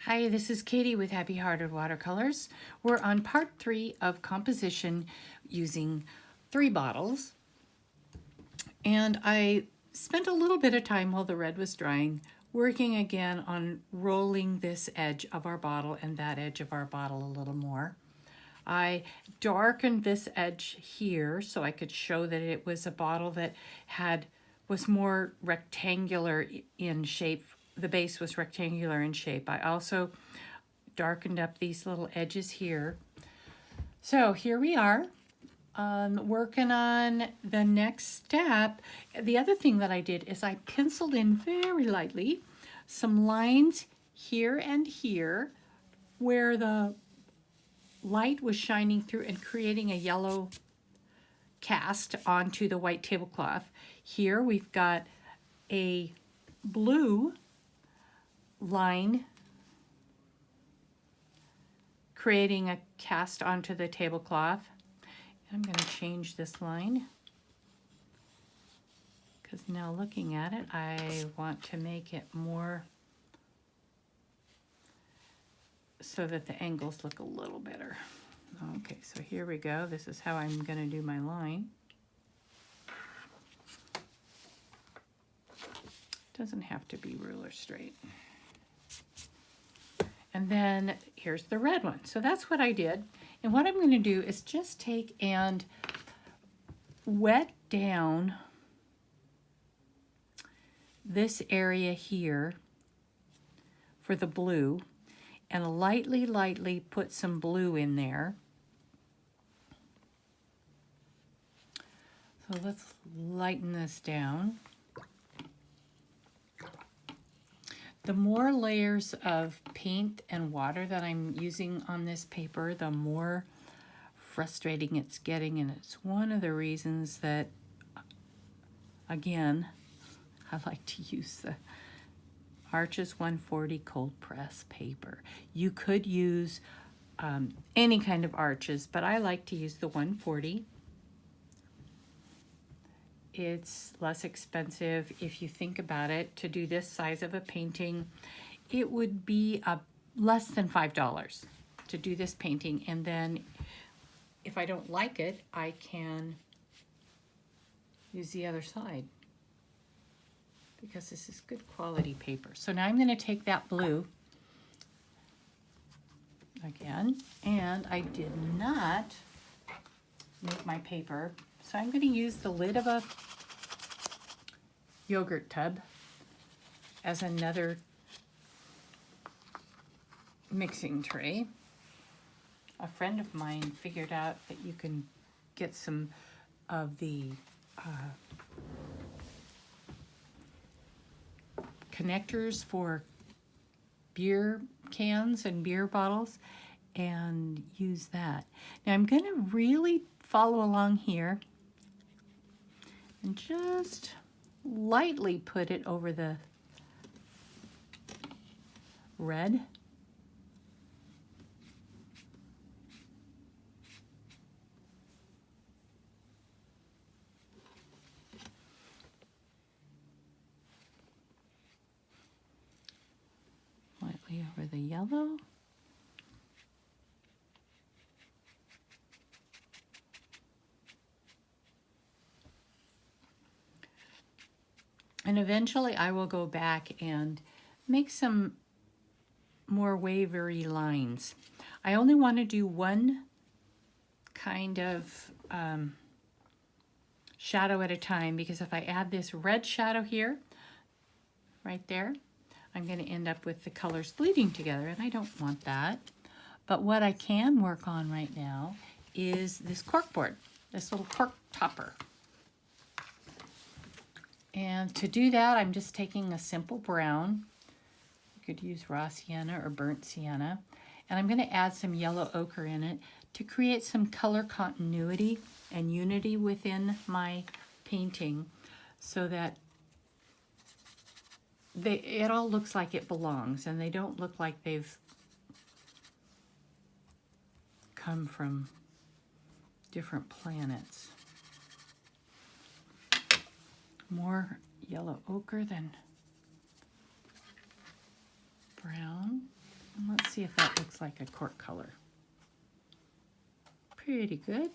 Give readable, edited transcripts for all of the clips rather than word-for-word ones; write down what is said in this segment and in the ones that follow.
Hi, this is Katie with Happy Hearted Watercolors. We're on part 3 of composition using 3 bottles. And I spent a little bit of time while the red was drying working again on rolling this edge of our bottle and that edge of our bottle a little more. I darkened this edge here so I could show that it was a bottle that was more rectangular in shape. The base was rectangular in shape. I also darkened up these little edges here. So here we are, working on the next step. The other thing that I did is I penciled in very lightly some lines here and here where the light was shining through and creating a yellow cast onto the white tablecloth. Here we've got a blue line creating a cast onto the tablecloth. I'm going to change this line because now looking at it, I want to make it more so that the angles look a little better. Okay, so here we go. This is how I'm going to do my line. Doesn't have to be ruler straight. And then here's the red one. So that's what I did. And what I'm going to do is just take and wet down this area here for the blue and lightly put some blue in there. So let's lighten this down. The more layers of paint and water that I'm using on this paper, the more frustrating it's getting, and it's one of the reasons that, again, I like to use the Arches 140 cold press paper. You could use any kind of Arches, but I like to use the 140. It's less expensive. If you think about it, to do this size of a painting, it would be less than $5 to do this painting. And then if I don't like it, I can use the other side because this is good quality paper. So now I'm going to take that blue again, and I did not make my paper. So I'm going to use the lid of a yogurt tub as another mixing tray. A friend of mine figured out that you can get some of the connectors for beer cans and beer bottles and use that. Now I'm going to really follow along here and just lightly put it over the red. Lightly over the yellow. And eventually I will go back and make some more wavery lines. I only want to do one kind of shadow at a time, because if I add this red shadow here, right there, I'm going to end up with the colors bleeding together, and I don't want that. But what I can work on right now is this cork board, this little cork topper. And to do that, I'm just taking a simple brown. You could use raw sienna or burnt sienna. And I'm going to add some yellow ochre in it to create some color continuity and unity within my painting so that it all looks like it belongs and they don't look like they've come from different planets. More yellow ochre than brown. see if that looks like a cork color. Pretty good.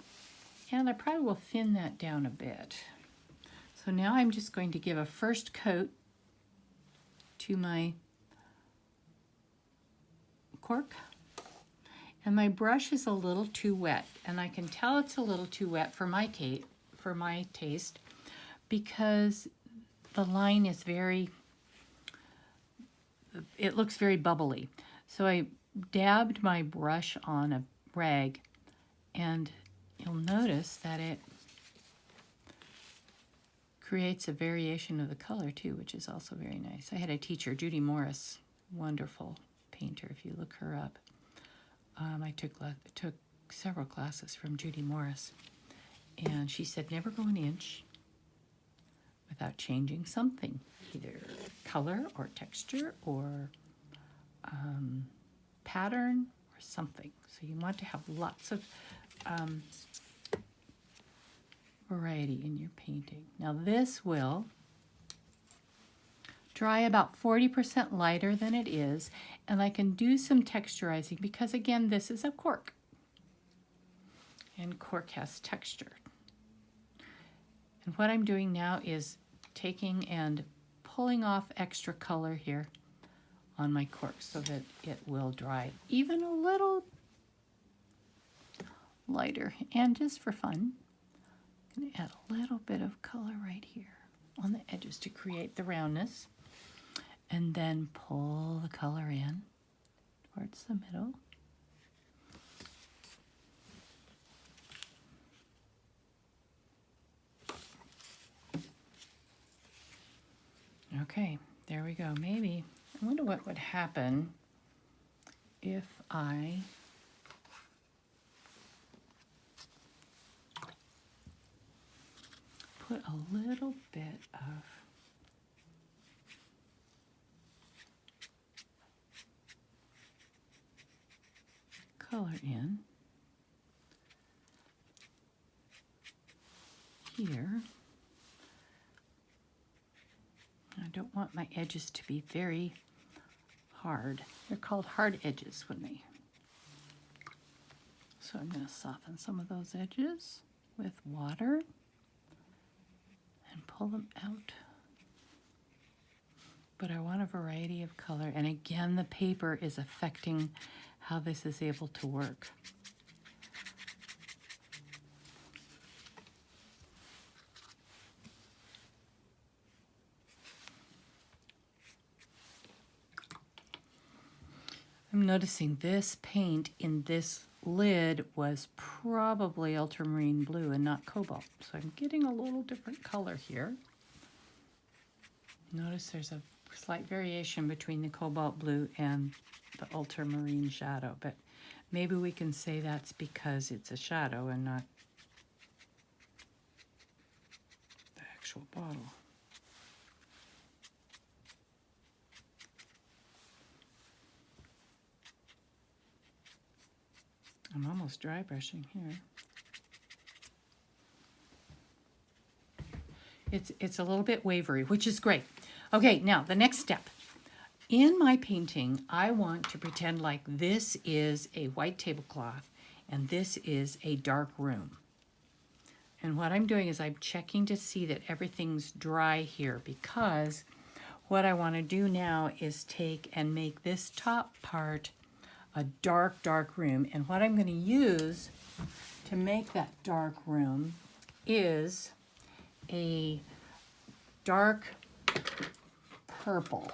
And I probably will thin that down a bit. So now I'm just going to give a first coat to my cork. And my brush is a little too wet, and I can tell it's a little too wet for my taste, because the line is it looks very bubbly. So I dabbed my brush on a rag, and you'll notice that it creates a variation of the color too, which is also very nice. I had a teacher, Judy Morris, wonderful painter, if you look her up. I took several classes from Judy Morris, and she said never go an inch without changing something, either color or texture or pattern or something. So you want to have lots of variety in your painting. Now this will dry about 40% lighter than it is, and I can do some texturizing because, again, this is a cork, and cork has texture. And what I'm doing now is taking and pulling off extra color here on my cork so that it will dry even a little lighter. And just for fun, I'm going to add a little bit of color right here on the edges to create the roundness. And then pull the color in towards the middle. Okay, there we go. Maybe, I wonder what would happen if I put a little bit of color in here. I don't want my edges to be very hard. They're called hard edges when they... So I'm going to soften some of those edges with water and pull them out. But I want a variety of color, and again, the paper is affecting how this is able to work. I'm noticing this paint in this lid was probably ultramarine blue and not cobalt, so I'm getting a little different color here. Notice there's a slight variation between the cobalt blue and the ultramarine shadow, but maybe we can say that's because it's a shadow and not the actual bottle. I'm almost dry brushing here. It's a little bit wavery, which is great. Okay, now the next step. In my painting, I want to pretend like this is a white tablecloth and this is a dark room. And what I'm doing is I'm checking to see that everything's dry here, because what I want to do now is take and make this top part a dark, dark room. And what I'm going to use to make that dark room is a dark purple.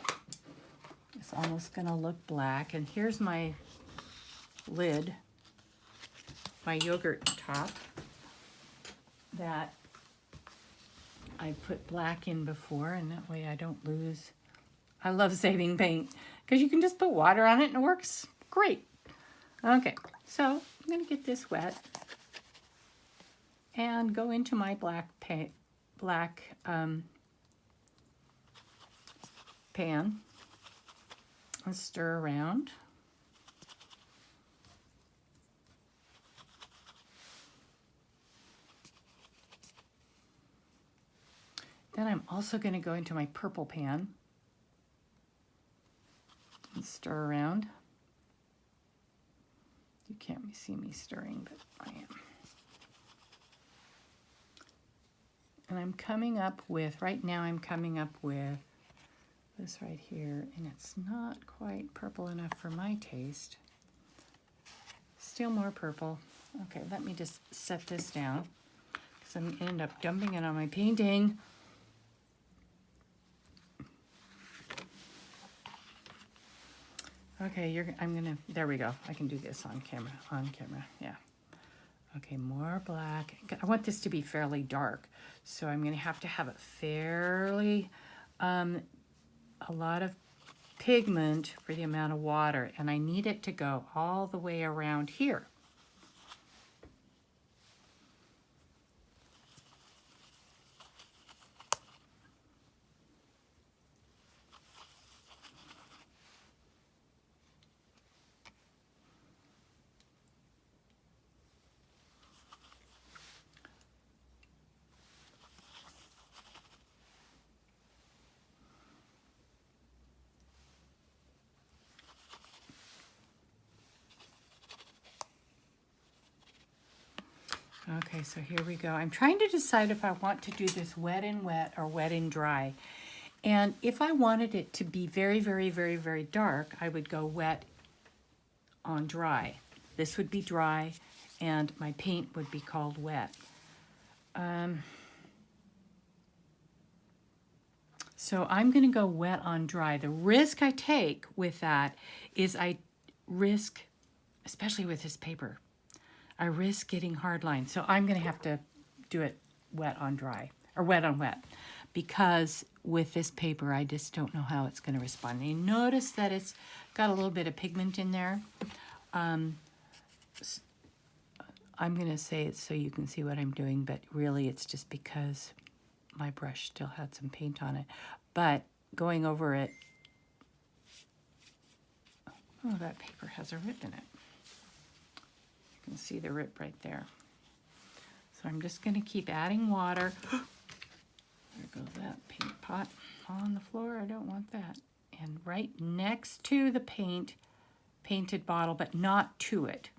It's almost going to look black. And here's my lid, my yogurt top that I put black in before, and that way I don't lose. I love saving paint because you can just put water on it and it works great. Okay, so I'm going to get this wet and go into my black pan and stir around. Then I'm also going to go into my purple pan and stir around. You can't see me stirring, but I am. And I'm coming up with, right now I'm coming up with this right here, and it's not quite purple enough for my taste. Still more purple. Okay, let me just set this down because I'm going to end up dumping it on my painting. Okay, there we go. I can do this on camera, yeah. Okay, more black. I want this to be fairly dark, so I'm gonna have to have it fairly, a lot of pigment for the amount of water, and I need it to go all the way around here. Okay, so here we go. I'm trying to decide if I want to do this wet and wet or wet and dry. And if I wanted it to be very, very, very, very dark, I would go wet on dry. This would be dry, and my paint would be called wet. So I'm going to go wet on dry. The risk I take with that is I risk, especially with this paper, I risk getting hard lines. So I'm going to have to do it wet on dry, or wet on wet, because with this paper, I just don't know how it's going to respond. And you notice that it's got a little bit of pigment in there. I'm going to say it so you can see what I'm doing, but really it's just because my brush still had some paint on it. But going over it, oh, that paper has a rip in it. You can see the rip right there. So I'm just going to keep adding water. There goes that paint pot on the floor. I don't want that. And right next to the painted bottle, but not to it.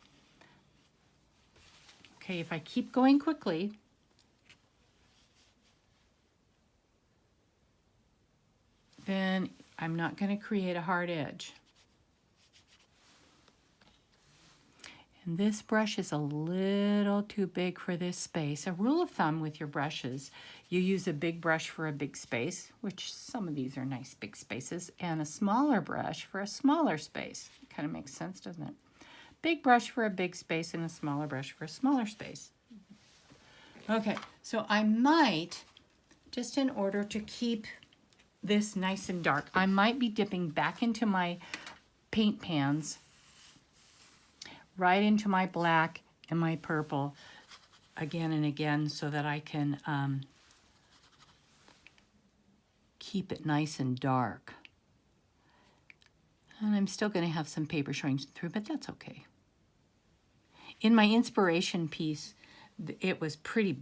Okay, if I keep going quickly, then I'm not going to create a hard edge. And this brush is a little too big for this space. A rule of thumb with your brushes, you use a big brush for a big space, which some of these are nice big spaces, and a smaller brush for a smaller space. It kind of makes sense, doesn't it? Big brush for a big space and a smaller brush for a smaller space. Okay, so I might, just in order to keep this nice and dark, I might be dipping back into my paint pans, right into my black and my purple again and again, so that I can keep it nice and dark. And I'm still going to have some paper showing through, but that's okay. In my inspiration piece, it was pretty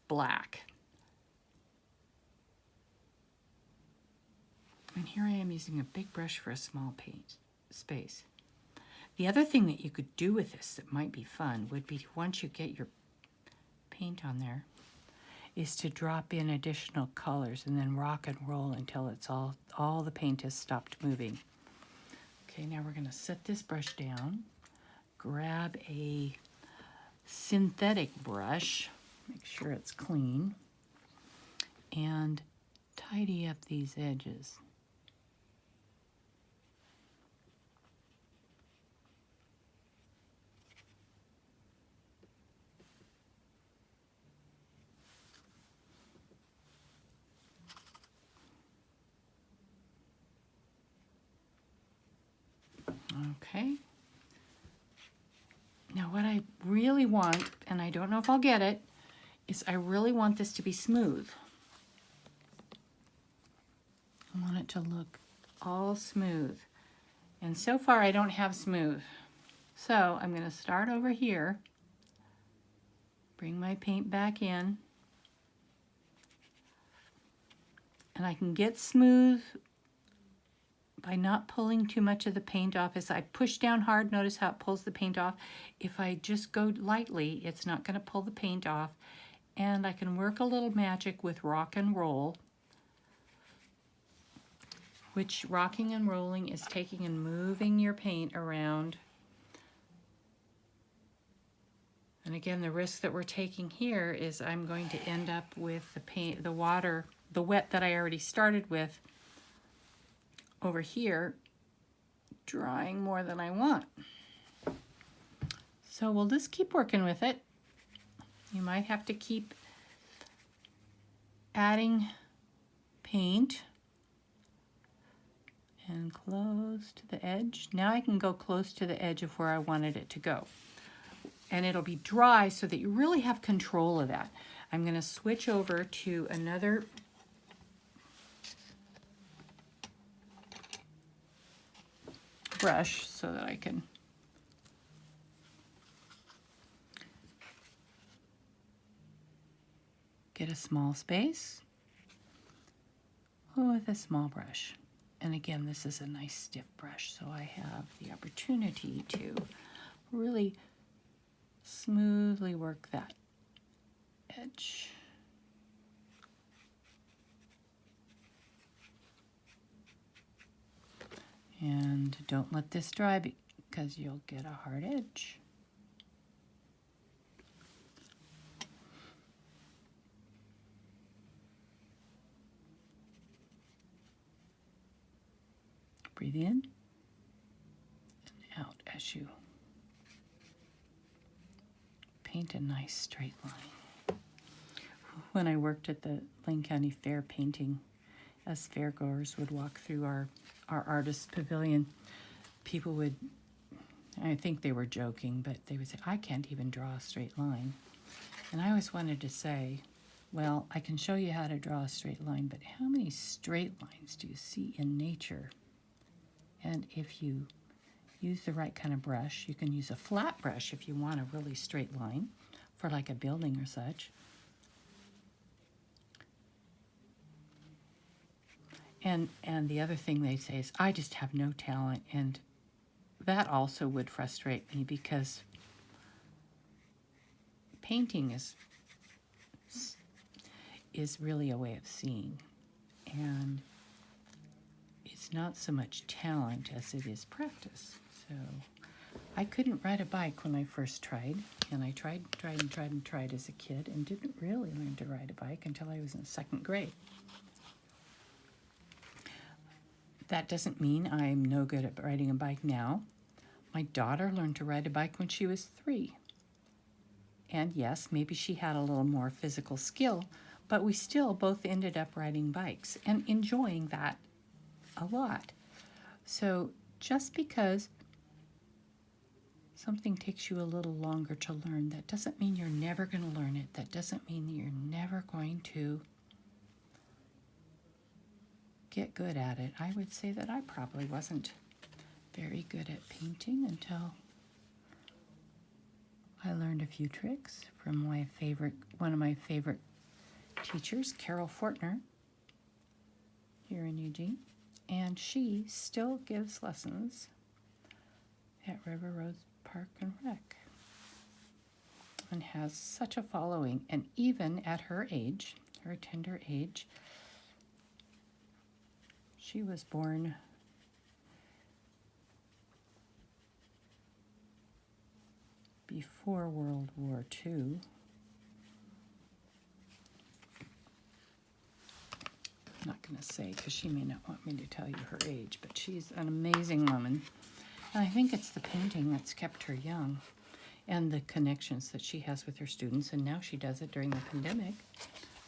black. And here I am using a big brush for a small paint space. The other thing that you could do with this that might be fun would be, once you get your paint on there, is to drop in additional colors and then rock and roll until it's all the paint has stopped moving. Okay, now we're going to set this brush down, grab a synthetic brush, make sure it's clean, and tidy up these edges. Okay. Now what I really want, and I don't know if I'll get it, is I really want this to be smooth. I want it to look all smooth. And so far I don't have smooth. So I'm going to start over here, bring my paint back in, and I can get smooth by not pulling too much of the paint off. As I push down hard, notice how it pulls the paint off. If I just go lightly, it's not going to pull the paint off. And I can work a little magic with rock and roll, which rocking and rolling is taking and moving your paint around. And again, the risk that we're taking here is I'm going to end up with the paint, the water, the wet that I already started with over here, drying more than I want. So we'll just keep working with it. You might have to keep adding paint and close to the edge. Now I can go close to the edge of where I wanted it to go. And it'll be dry so that you really have control of that. I'm going to switch over to another brush so that I can get a small space with a small brush. And again, this is a nice stiff brush, so I have the opportunity to really smoothly work that edge. And don't let this dry because you'll get a hard edge. Breathe in and out as you paint a nice straight line. When I worked at the Lane County Fair painting, as fairgoers would walk through our artist pavilion, people would, I think they were joking, but they would say, I can't even draw a straight line. And I always wanted to say, well, I can show you how to draw a straight line, but how many straight lines do you see in nature? And if you use the right kind of brush, you can use a flat brush if you want a really straight line for like a building or such. And the other thing they say is, I just have no talent, and that also would frustrate me because painting is really a way of seeing, and it's not so much talent as it is practice. So I couldn't ride a bike when I first tried, and I tried as a kid and didn't really learn to ride a bike until I was in second grade. That doesn't mean I'm no good at riding a bike now. My daughter learned to ride a bike when she was 3. And yes, maybe she had a little more physical skill, but we still both ended up riding bikes and enjoying that a lot. So just because something takes you a little longer to learn, that doesn't mean you're never going to learn it. That doesn't mean that you're never going to get good at it. I would say that I probably wasn't very good at painting until I learned a few tricks from one of my favorite teachers, Carol Fortner, here in Eugene. And she still gives lessons at River Road Park and Rec and has such a following. And even at her age, her tender age, she was born before World War II. I'm not going to say because she may not want me to tell you her age, but she's an amazing woman. And I think it's the painting that's kept her young and the connections that she has with her students. And now she does it during the pandemic.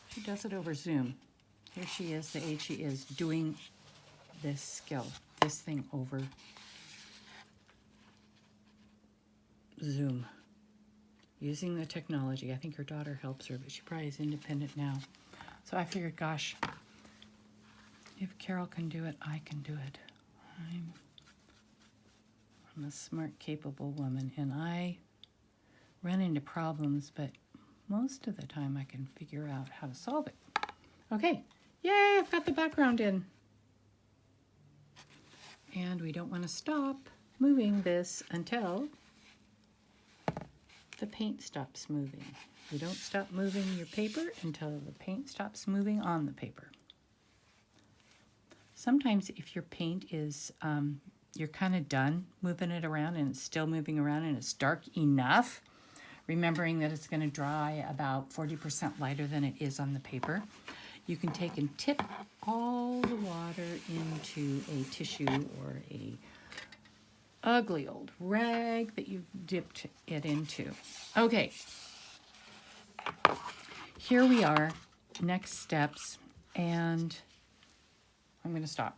She does it over Zoom. Here she is, the age she is, doing this skill, this thing over Zoom, using the technology. I think her daughter helps her, but she probably is independent now. So I figured, gosh, if Carol can do it, I can do it. I'm a smart, capable woman, and I run into problems, but most of the time I can figure out how to solve it. Okay, yay, I've got the background in. And we don't want to stop moving this until the paint stops moving. You don't stop moving your paper until the paint stops moving on the paper. Sometimes if your paint is, you're kind of done moving it around and it's still moving around and it's dark enough, remembering that it's going to dry about 40% lighter than it is on the paper, you can take and tip all the water into a tissue or a ugly old rag that you've dipped it into. Okay, here we are, next steps, and I'm going to stop.